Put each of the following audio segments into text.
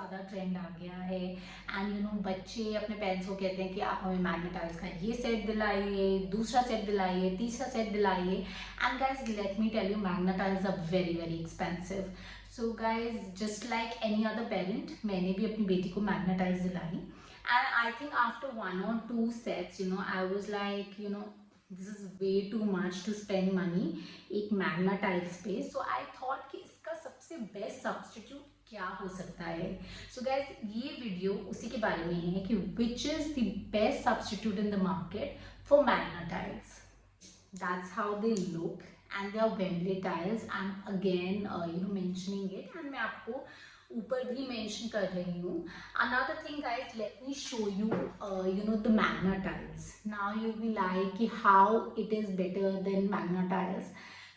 ज़्यादा ट्रेंड आ गया है। एंड बच्चे अपने पेरेंट्स को कहते हैं कि आप हमें मैग्ना टाइल्स का ये सेट दिलाइए, दूसरा सेट दिलाइए, तीसरा सेट दिलाइए। And guys let me tell you, Magna Tiles are very very expensive. So guys just like any other parent, मैंने भी अपनी बेटी को मैग्ना टाइल्स दिलाई। And I think after 1 or 2 sets, I was like, this is way too much to spend money एक Magna Tiles पे। So I thought कि इसका सबसे बेस्ट सब्सटीट्यूट क्या हो सकता है। सो गाइज ये वीडियो उसी के बारे में है कि which is the best substitute in the market for Magna tiles. That's how they look and they are Wembley tiles. I'm again mentioning it, and मैं आपको ऊपर भी mention कर रही हूँ। Another thing guys, let me show you the Magna tiles. Now you'll be like how it is better than Magna tiles.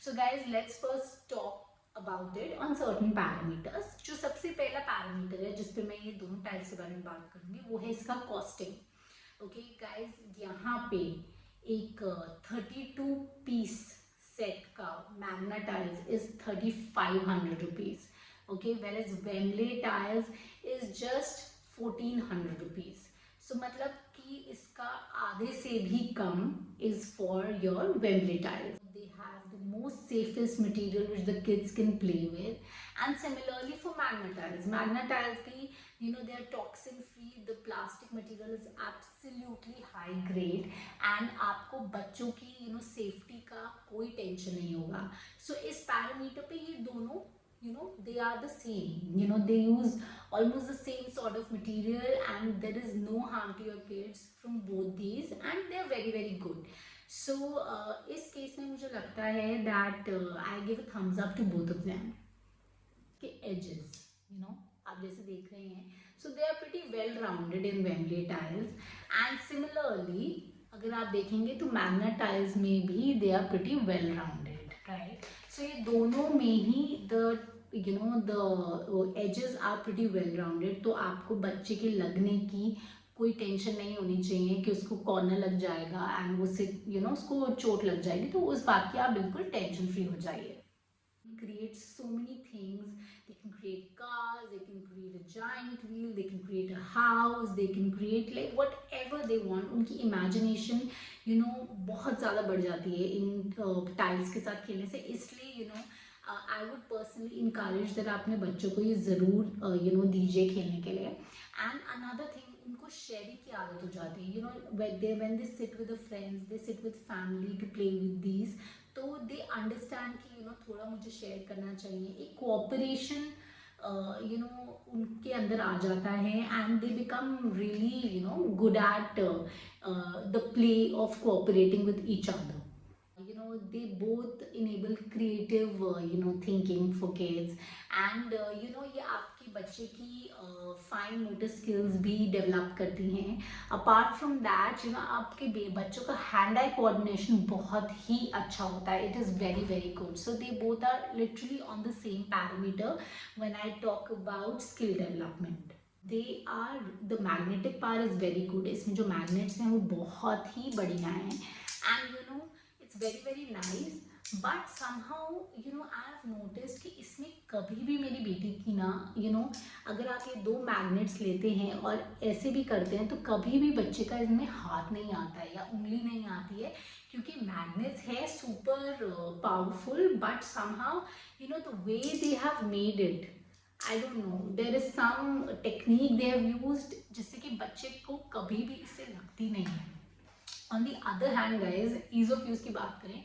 So guys, let's first talk about it on certain parameters. जो सबसे पहला parameter है जिस पे मैं ये दोनों tiles के बारे में बात करूँगी वो है इसका कॉस्टिंग। ओके गाइज, यहाँ पे एक 32 पीस सेट का Magna Tiles is 3500 rupees. Okay, where is Wembley tiles is just 1400 rupees. So मतलब कि इसका आधे से भी कम is for your Wembley tiles. They have the most safest material which the kids can play with. And similarly for Magna Tiles भी they are toxin free, the plastic material is absolutely high grade and आपको बच्चों की safety का कोई tension नहीं होगा। सो इस parameter पे ये दोनों they are the same, they use almost the same sort of material and there is no harm to your kids from both these and they are very very good. So इस case में मुझे लगता है that I give a thumbs up to both of them के edges, आप जैसे देख रहे हैं। So they are pretty well rounded in Wembley tiles and similarly अगर आप देखेंगे तो मैग्ना टाइल्स में भी they are pretty well rounded, right. So ये दोनों में ही the edges are pretty well rounded, तो आपको बच्चे के लगने की कोई टेंशन नहीं होनी चाहिए कि उसको कॉर्नर लग जाएगा एंड उससे उसको चोट लग जाएगी, तो उस बात की आप बिल्कुल टेंशन फ्री हो जाइए। Create so many things. They can create cars, they can create a giant wheel, they can create a house, they can create like whatever they want. उनकी imagination बहुत ज़्यादा बढ़ जाती है इन टाइल्स के साथ खेलने से। इसलिए I would personally encourage that अपने बच्चों को ये ज़रूर दीजिए खेलने के लिए। And another thing, उनको शेयरिंग की आदत हो जाती है। when they sit with the friends, they sit with family to play with these, तो दे अंडरस्टैंड कि थोड़ा मुझे शेयर करना चाहिए। एक कोऑपरेशन उनके अंदर आ जाता है and they become really good at the play of cooperating with each other. they both enable creative thinking for kids and ये आपके बच्चे की फाइन मोटर स्किल्स भी डेवलप करती हैं। अपार्ट फ्रॉम दैट आपके बच्चों का हैंड आई कोऑर्डिनेशन बहुत ही अच्छा होता है। It is very very good. So they both are literally on the same parameter when I talk about skill development. They are the magnetic power is very good. इसमें जो magnets हैं वो बहुत ही बढ़िया हैं and it's very very nice, but somehow I have noticed कि इसमें कभी भी मेरी बेटी की अगर आप ये 2 मैग्नेट्स लेते हैं और ऐसे भी करते हैं तो कभी भी बच्चे का इसमें हाथ नहीं आता है या उंगली नहीं आती है, क्योंकि मैग्नेट्स है super powerful, but somehow the way they have made it, I don't know, there is some technique they have used जिससे कि बच्चे को कभी भी इससे लगती नहीं है। On the other hand guys, ease of use की बात करें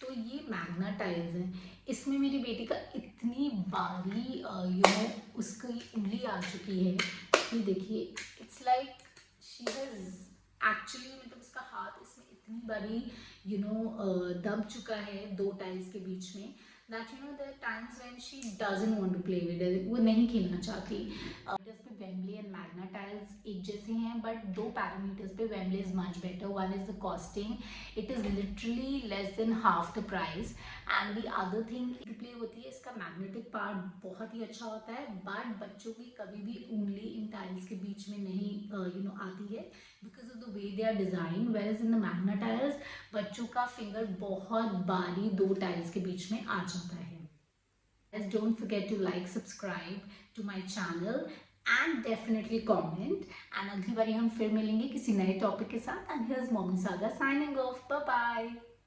तो ये मैग्ना टाइल्स हैं, इसमें मेरी बेटी का इतनी बारी उसकी उंगली आ चुकी है। ये देखिए, it's like she has actually मतलब उसका हाथ इसमें इतनी बारी दब चुका है 2 टाइल्स के बीच में, that there are times when she doesn't want to play with it, वो नहीं खेलना चाहती। जिस पे वेम्बले एंड मैग्ना टाइल्स एक जैसे हैं, बट 2 पैरामीटर्स पे Wembley is much better. One is the costing, it is literally less than half the price, and the other thing play होती है, इसका मैग्नेटिक पार्ट बहुत ही अच्छा होता है, बट बच्चों की कभी भी उंगली इन टाइल्स के बीच में नहीं आती है because of the way they are design. Where is in the Magna Tiles बच्चों का फिंगर बहुत बारी 2 टाइल्स के बीच में आ जाता है। Don't forget to like, subscribe to my channel. Thank you so much for watching. And definitely comment. And अगली बारी हम फिर मिलेंगे किसी नए टॉपिक के साथ। And here's mommy saga signing off, bye bye.